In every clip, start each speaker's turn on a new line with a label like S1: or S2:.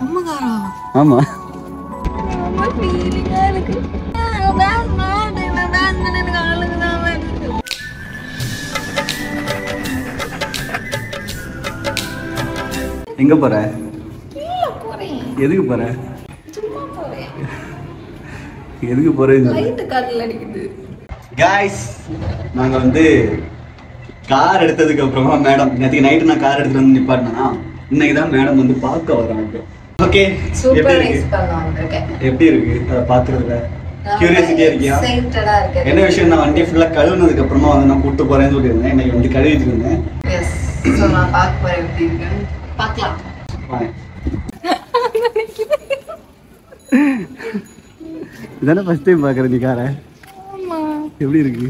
S1: நம்மகாரா?
S2: ஆமா.
S1: ரொம்ப ஃபீலிங்கா இருக்கு.
S2: எங்க போற?
S1: கீழ போறேன்.
S2: எதுக்கு போற?
S1: சும்மா போறேன்.
S2: எதுக்கு போறேன்னு
S1: லைட் கார்ல அடிக்குது.
S2: गाइस நாங்க வந்து கார் எடுத்ததுக்கு அப்புறமா மேடம் நேத்து நைட் நான் கார் எடுத்துட்டு வந்து நிப்பாட்டினா இன்னைக்கு தான் மேடம் வந்து பார்க்க வராங்க. ஓகே
S1: சூப்பர் நைஸ் பண்ணலாம் வந்திருக்கேன்.
S2: எப்படி இருக்கு அத பாக்குறதுல கியூரியாசிட்டியா இருக்கியா?
S1: எக்ஸைட்டடா இருக்கு.
S2: என்ன விஷயம் நான் வண்டி ஃபுல்லா கழுவுனதுக்கு அப்புறமா வந்து நான் கூட்டு போறேன்னு சொல்லியிருந்தேன். இன்னைக்கு வந்து கழுவிட்டு இருந்தேன்.
S1: எஸ் சோ நான் பார்க்க போறேன் எப்படி இருக்குன்னு பார்க்கலாம்.
S2: இதானே ஃபர்ஸ்ட் டைம் பாக்குற நீ காரை?
S1: ஆமா.
S2: எப்படி இருக்கு?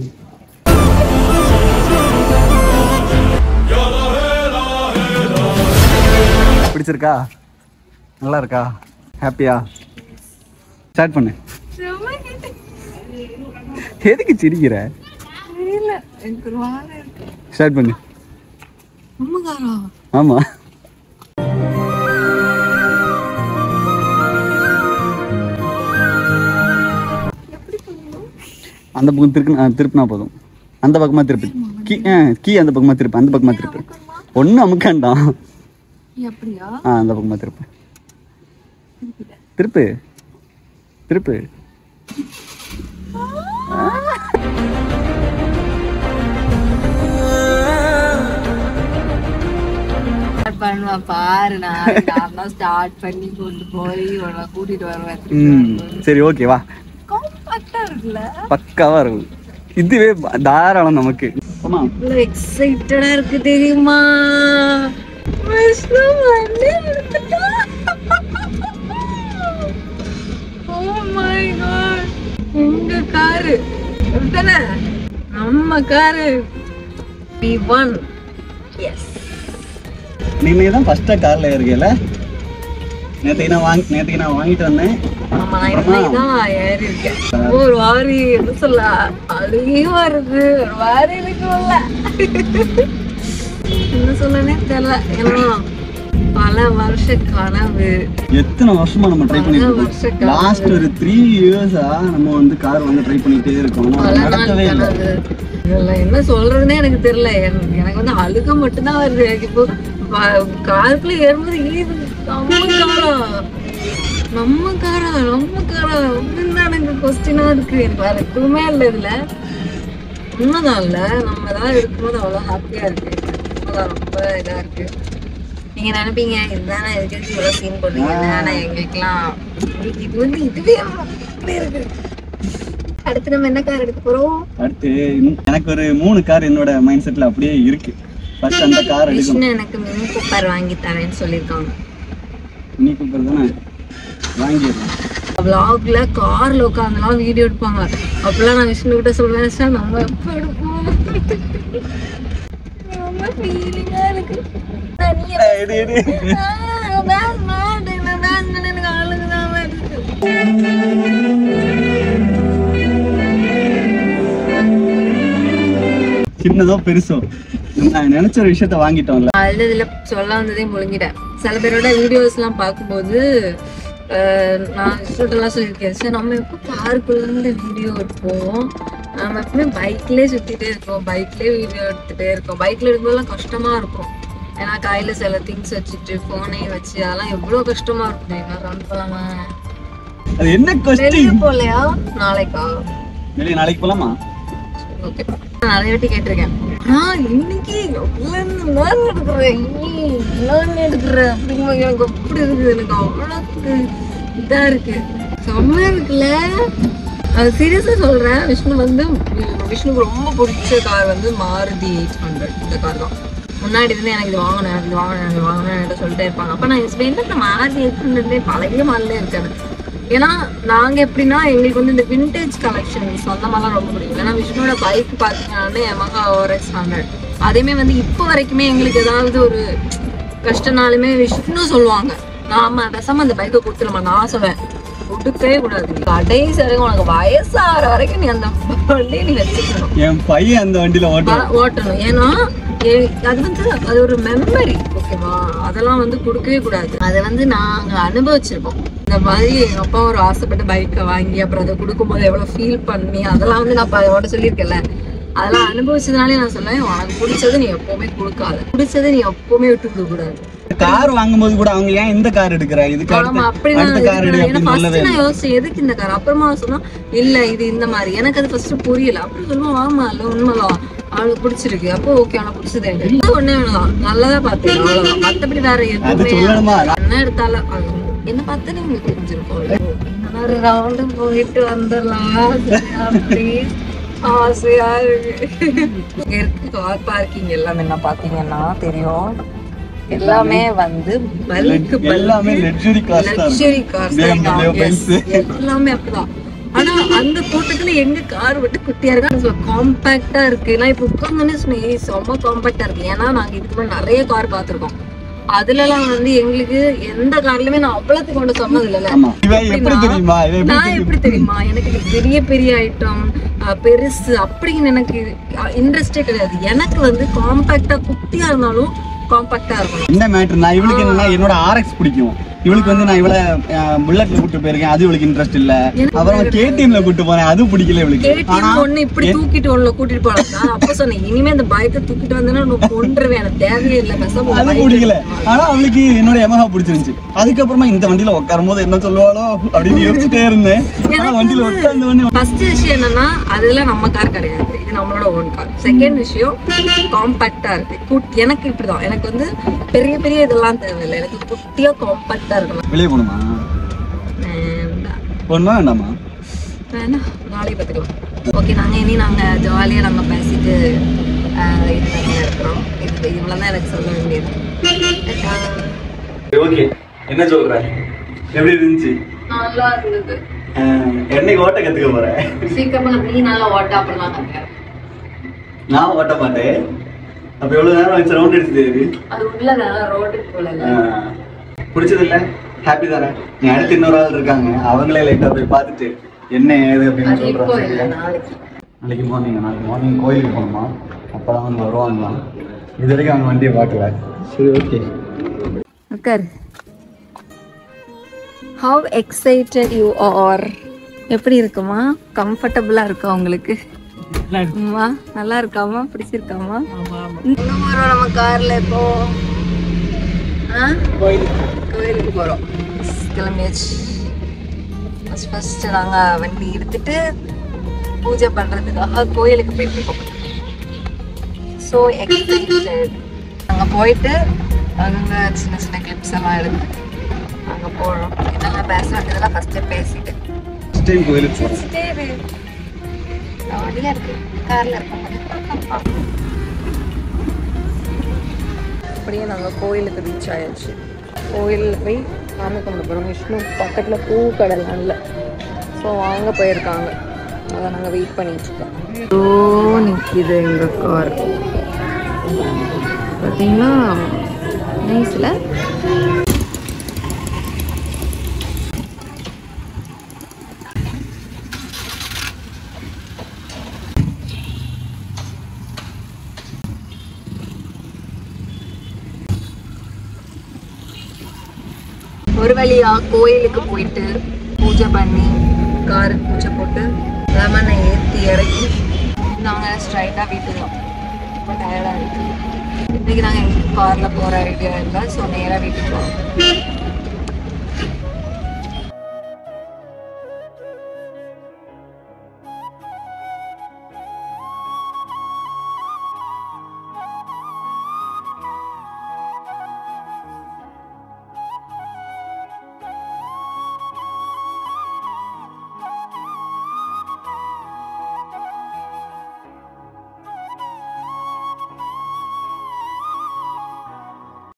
S2: பிடிச்சிருக்கா? நல்லா இருக்கா? ஹாப்பியா? ஸ்டார்ட் பண்ணு. எதுக்கு சிரிக்கிற?
S1: இல்ல எனக்கு ஒரு வாரம் இருக்கு.
S2: ஸ்டார்ட் பண்ணு.
S1: நம்மகாரா?
S2: ஆமா. அந்த பக்கம் திருப்பினா போதும். அந்த பக்கமா திருப்பி கீ அந்த பக்கமா திருப்பு. அந்த பக்கமா திருப்பு. ஒன்னும் அமுக்காண்டாம்.
S1: அப்படியா?
S2: அந்த பக்கமா திருப்பு. திருப்பு திருப்பு.
S1: பண்ணுவா பாரு. நான் ஸ்டார்ட் பண்ணி கொண்டு போய் உன்னை கூட்டிட்டு வருவேன்.
S2: சரி ஓகே வா.
S1: கம்ஃபர்ட்டா இருக்குல்ல?
S2: பக்காவா இருக்கும். இதுவே தாராளம் நமக்கு. ஆமா
S1: எக்ஸைட்டடா இருக்கு தெரியுமா? விஷ்ணு வண்டி எடுத்துட்டா. Oh my god. உங்க காரு தானே? நம்ம காரு V1. எஸ்.
S2: நீங்க தான் ஃபர்ஸ்டா கார்ல ஏறுறீங்கல? நேத்துக்கு நான் வாங்கிட்டு வந்தேன்.
S1: ஆமா நான் இன்னைக்குதான் ஏறி இருக்கேன். ஒரு வாரி என்ன சொல்ல அழுகே வருது. ஒரு வாரி இருக்கும்ல என்ன சொல்லனே தெரியல. ஏன்னா பல வருஷ கனவு.
S2: எத்தனை வருஷமா நம்ம ட்ரை பண்ணிட்டு இருக்கோம். லாஸ்ட் ஒரு 3 இயர்ஸா நம்ம வந்து கார் வந்து ட்ரை பண்ணிட்டே இருக்கோம். நடக்கவே இல்லை.
S1: இல்ல என்ன சொல்றதுன்னே எனக்கு தெரியல. எனக்கு வந்து அழுக மட்டும்தான் வருது. எனக்கு இப்போ காருக்குள்ள ஏறும்போது நம்ம காரா அப்படின்னு எனக்கு கொஸ்டினா இருக்கு. எனக்கு வேற எதுவுமே இல்லை இதுல. உண்மைதான் இல்ல நம்ம ஏதாவது இருக்கும்போது அவ்வளவு ஹாப்பியா இருக்கு. ரொம்ப இதா இருக்கு. நீங்க நினைப்பீங்க இதுதானே எதுக்கு இவ்வளவு சீன் போடுறீங்க? ஆனா எங்களுக்குலாம் இது வந்து இதுவே அப்படி இருக்கு. அடுத்து நம்ம என்ன கார் எடுக்க போறோம்?
S2: அடுத்து எனக்கு ஒரு 3 கார் என்னோட மைண்ட் செட்ல அப்படியே இருக்கு. ஃபர்ஸ்ட் அந்த கார் எடுக்கணும்.
S1: எனக்கு மினி கூப்பர் வாங்கி தரேன்னு சொல்லிருக்காங்க.
S2: மினி கூப்பர் தானே வாங்கிடுறேன்.
S1: vlogல கார்ல உட்கார்ந்தலாம் வீடியோ எடுப்பாங்க. அப்பலாம் நான் விஷ்ணு கிட்ட சொல்வேன் சார் நம்ம எப்ப எடுப்போம்? ரொம்ப ஃபீலிங்கா இருக்கு.
S2: சின்னதோ பெருசோ நான் நினைச்ச ஒரு விஷயத்த வாங்கிட்டோம்ல.
S1: இதுல சொல்ல வந்ததே முழுங்கிட்டேன். சில பேரோட வீடியோஸ் எல்லாம் பார்க்கும்போது நான் எல்லாம் சொல்லியிருக்கேன் சார் நம்ம எப்போ பார்க்குள்ள இருந்து வீடியோ எடுப்போம். நம்ம எப்பவுமே பைக்லேயே சுத்திட்டே இருக்கோம். பைக்லேயே வீடியோ எடுத்துட்டே இருக்கோம். பைக்ல எடுக்கும்போதெல்லாம் கஷ்டமா இருக்கும். ஏன்னா கையில சில திங்ஸ் வச்சுட்டு போனையும் வச்சு அதெல்லாம் எவ்வளவு கஷ்டமா இருக்கும். ரன் போலாமா?
S2: அது என்ன கொஸ்டின்?
S1: போலையா? நாளைக்கா?
S2: வெளியே நாளைக்கு போலாமா?
S1: ஓகே நான் நிறைய வாட்டி கேட்டிருக்கேன். இன்னைக்கு நான் எடுக்கிறேன் அப்படிங்கும்போது எனக்கு அப்படி இருக்குது. எனக்கு அவ்வளவு இதா இருக்கு. செம்மையா இருக்குல்ல? அது சீரியஸா சொல்றேன். விஷ்ணுக்கு ரொம்ப பிடிச்ச கார் வந்து மாருதி 800. இந்த கார் தான். முன்னாடி இருந்து எனக்கு இது வாங்கணும் சொல்லிட்டே இருப்பாங்க. அப்ப நான் என்ன மாருதி 800 பழைய மாடலே இருக்காது. ஏன்னா நாங்க எப்படின்னா எங்களுக்கு வந்து இந்த விண்டேஜ் கலெக்ஷன்ஸ் அந்த மாதிரிலாம் ரொம்ப பிடிக்கும். ஏன்னா விஷ்ணுவோட பைக் பார்த்தீங்கன்னா Yamaha RX 100. அதேமே வந்து இப்போ வரைக்குமே எங்களுக்கு ஏதாவது ஒரு கஷ்டனாலுமே விஷ்ணு சொல்லுவாங்க நாம பேசாம அந்த பைக்கை கொடுத்துருமா. நான் சொல்லுவேன் கொடுக்கவே கூடாது. கடைசி வரைக்கும் உனக்கு வயசாகிற வரைக்கும் நீ அந்த வண்டியை நீ வச்சுக்கணும்.
S2: என் பையன் அந்த வண்டியில ஓட்டணும்.
S1: ஏன்னா அது வந்து அது ஒரு மெமரி, ஓகேவா? அதெல்லாம் வந்து கொடுக்கவே கூடாது. அதை வந்து நாங்க அனுபவிச்சிருக்கோம். இந்த மாதிரி எங்க அப்பா ஒரு ஆசைப்பட்ட பைக்கை வாங்கி அப்புறம் அதை கொடுக்கும்போது எவ்வளவு ஃபீல் பண்ணி அதெல்லாம் வந்து நான் அவட சொல்லியிருக்கேன்ல. அதெல்லாம் அனுபவிச்சதுனாலே நான் சொல்லுவேன், உனக்கு பிடிச்சது நீ எப்பவுமே கொடுக்காத, பிடிச்சது நீ எப்பவுமே விட்டு கொடுக்க கூடாது.
S2: கார் வாங்கும்போது கூட அவங்க ஏன் இந்த கார் எடுக்கிறா, இதுக்கு
S1: அப்படி நான் யோசிச்சேன் எதுக்கு இந்த கார். அப்புறமா சொன்னா இல்ல இது இந்த மாதிரி. எனக்கு அது ஃபர்ஸ்ட் புரியல. அப்படி சொல்லுவோம், ஆமா இல்ல உண்மைதான் அவளுக்கு பிடிச்சிருக்கு, அப்போ ஓகே அவனுக்கு பிடிச்சது ஒன்னே ஒண்ணுதான், நல்லதா பாத்தேன் அவ்வளவுதான். மத்தபடி வேற எதுவுமே என்ன எடுத்தாலும் என்ன பார்த்தா உங்களுக்கு தெரிஞ்சிருக்கோம். ஒரு ரவுண்டு போயிட்டு வந்துடலாம் ஆசையா இருக்கு. இங்க இருக்கு கார் பார்க்கிங் எல்லாமே என்ன பாத்தீங்கன்னா தெரியும், எல்லாமே வந்து
S2: எல்லாமே லக்ஸரி கார்ஸ்
S1: எல்லாமே அப்படிதான். ஆனா அந்த கூட்டத்துல எங்க கார் விட்டு குட்டியா இருக்கு, காம்பாக்டா இருக்கு. நான் இப்ப உட்கார்ந்தோன்னே சொன்னேன் செம்ம காம்பாக்டா இருக்கு. ஏன்னா நாங்க இதுக்கு முன்னாடி நிறைய கார் பாத்துருக்கோம். அதுல எல்லாம் வந்து எங்களுக்கு எந்த கார்லயுமே நான் அவ்வளவுக்கு கொண்டு சொன்னது இல்ல. நான் எப்படி தெரியுமா, எனக்கு பெரிய பெரிய ஐட்டம் பெருசு அப்படின்னு எனக்கு இன்ட்ரெஸ்டே கிடையாது. எனக்கு வந்து காம்பாக்டா குட்டியா இருந்தாலும் காம்பாக்டா இருக்கும்.
S2: இந்த மேட்டர் நான் இவளுக்கு என்னன்னா என்னோட RX பிடிக்கும். இவளுக்கு வந்து நான் இவள புல்லட்ல கூட்டு போயிருக்கேன், அது இவளுக்கு இன்ட்ரெஸ்ட் இல்ல. அப்புறம் KTMல கூட்டு போனேன், அது பிடிக்கல இவளுக்கு.
S1: ஆனா ஒண்ணு இப்படி தூக்கிட்டு ஒண்ணு கூட்டிட்டு போலாம். நான் அப்ப சொன்னேன் இனிமே இந்த பைக்கை தூக்கிட்டு வந்தேன்னா உனக்கு கொன்றுவேன், எனக்கு தேவையே இல்ல பேசாம.
S2: அது பிடிக்கல. ஆனா அவளுக்கு என்னோட Yamaha பிடிச்சிருந்துச்சு. அதுக்கப்புறமா இந்த வண்டியில உட்காரும் போது என்ன சொல்லுவாளோ அப்படின்னு யோசிச்சுட்டே இருந்தேன். ஆனா வண்டியில உட்கார்ந்த உடனே
S1: ஃபர்ஸ்ட் விஷயம் என்னன்னா அதெல்லாம் நம்ம கார் கிடையாது, இது நம்மளோட ஓன் கார். செகண்ட் விஷயம் காம்பாக்டா இருக்கு. எனக்கு இப்படிதான், எனக்கு வந்து பெரிய பெரிய இதெல்லாம் தேவையில்லை, எனக்கு குட்டியா காம்பாக்டா இருக்கணும்.
S2: வெளியே போகணுமா? ஒண்ணுமா வேண்டாமா?
S1: வேணா நாளைக்கு பார்த்துக்கலாம். ஓகே, நாங்க ஜாலியா நாங்க பேசிட்டு இருக்கிறோம். இது இவ்வளவுதான் எனக்கு சொல்ல வேண்டியது.
S2: ஓகே, என்ன சொல்ற? எப்படி இருந்துச்சு?
S1: நல்லா இருந்தது.
S2: என்னைக்கு ஓட்ட கத்துக்க போற?
S1: சீக்கிரமா நீ நல்லா ஓட்ட அப்புறம் நான் கத்துக்கிறேன்.
S2: நான் ஓட்ட மாட்டேன். அப்ப எவ்வளவு நேரம் வச்சு ரவுண்ட் அடிச்சது?
S1: அது உள்ள ரோட்டுக்கு போல.
S2: பிடிச்சது இல்ல? ஹாப்பி தானே? நீ அடுத்து இன்னொரு ஆள் இருக்காங்க, அவங்களே லைட்டா போய் பார்த்துட்டு என்ன ஏது அப்படின்னு சொல்றாங்க. நாளைக்கு மார்னிங் கோயிலுக்கு போகணுமா, அப்பதான் வந்து வருவாங்களாம். இது வரைக்கும் அவங்க வண்டியை பார்க்கல. சரி, ஓகே.
S1: உட்கார். How excited you are. எப்படி இருக்குமா? கம்ஃபர்டபுளா இருக்கா உங்களுக்கு? நல்லா இருக்காமா? பிடிச்சிருக்காமா? நம்ம கார்ல இப்போ கோயிலுக்கு போறோம். கிளம்பியாச்சு. ஃபர்ஸ்ட் நாங்க வண்டி எடுத்துட்டு பூஜை பண்றதுக்காக கோயிலுக்கு போயிட்டு இருக்கோம். So excited. அங்க போயிட்டு அங்க சின்ன சின்ன கிளிப்ஸ் எல்லாம் எடுத்து அங்க போறோம். இதெல்லாம் பேச வேண்டியதெல்லாம் ஃபர்ஸ்டே பேசிட்டு வண்டியில இருக்கு, கார்ல இருக்கோம். அப்படியே நாங்கள் கோயிலுக்கு ரீச் ஆயாச்சு. கோயிலில் போய் சாமி கும்பிட போகிறோம். விஷ்ணு பக்கத்தில் பூ கடைலாம் இல்லை, ஸோ அங்கே போயிருக்காங்க. அதை நாங்கள் வெயிட் பண்ணிட்டுருக்கோம். ஓ நிற்கிது எங்கள் கார் பார்த்தீங்களா, நைஸில். ஒரு வழியா கோயிலுக்கு போயிட்டு பூஜை பண்ணி காருக்கு பூஜை போட்டு லெமனை ஏற்றி இறக்கி நாங்கள் ஸ்ட்ரைட்டாக வீட்டுக்கு தான். ரொம்ப டயர்டாக இருக்குது. இன்றைக்கி நாங்கள் எங்கள் காரில் போகிற ஐடியா இல்லை, ஸோ நேராக வீட்டுக்கு போகிறோம்.